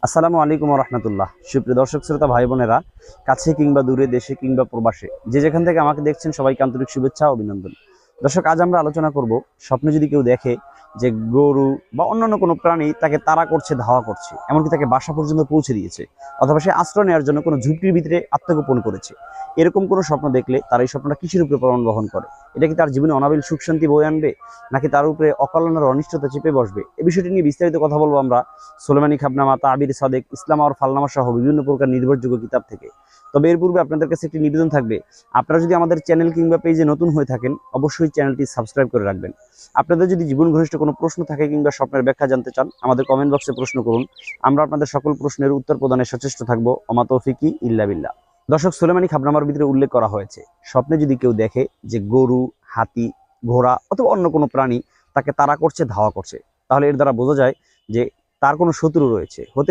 আসসালামু আলাইকুম রহমতুল্লাহ। সুপ্রিয় দর্শক শ্রোতা ভাই বোনেরা, কাছে কিংবা দূরে, দেশে কিংবা প্রবাসে, যে যেখান থেকে আমাকে দেখছেন সবাইকে আন্তরিক শুভেচ্ছা ও অভিনন্দন। দর্শক, আজ আমরা আলোচনা করব স্বপ্নে যদি কেউ দেখে যে গরু বা অন্যান্য কোনো প্রাণী তাকে তাড়া করছে, ধাওয়া করছে, এমনকি তাকে বাসা পর্যন্ত পৌঁছে দিয়েছে, অথবা সে আশ্রয় নেওয়ার জন্য কোনো ঝুঁকির ভিতরে আত্মগোপন করেছে, এরকম কোনো স্বপ্ন দেখলে তার এই স্বপ্নটা কিসের উপরে প্রমাণ বহন করে? এটা কি তার জীবনে অনাবিল সুখ শান্তি বয়ে আনবে, নাকি তার উপরে অকল্যাণের অনিষ্টতা চেপে বসবে? এই বিষয়টি নিয়ে বিস্তারিত কথা বলবো আমরা সুলেমানি খাবনামা, তাবির সাদেক, ইসলাম আর ফালনামা সহ বিভিন্ন প্রকার নির্ভরযোগ্য কিতাব থেকে। তবে এর পূর্বে আপনাদের কাছে একটি নিবেদন থাকবে, আপনারা যদি আমাদের চ্যানেল কিংবা পেজে নতুন হয়ে থাকেন অবশ্যই চ্যানেলটি সাবস্ক্রাইব করে রাখবেন। আপনাদের যদি জীবন ঘনিষ্ঠ কোনো প্রশ্ন থাকে কিংবা স্বপ্নের ব্যাখ্যা জানতে চান, আমাদের কমেন্ট বক্সে প্রশ্ন করুন, আমরা আপনাদের সকল প্রশ্নের উত্তর প্রদানে সচেষ্ট থাকবো। ওমা তৌফিকি ইল্লা বিল্লাহ। দর্শক, সুলেমানি খাবনামার ভিতরে উল্লেখ করা হয়েছে, স্বপ্নে যদি কেউ দেখে যে গরু, হাতি, ঘোড়া অথবা অন্য কোনো প্রাণী তাকে তাড়া করছে, ধাওয়া করছে, তাহলে এর দ্বারা বোঝা যায় যে তার কোনো শত্রু রয়েছে। হতে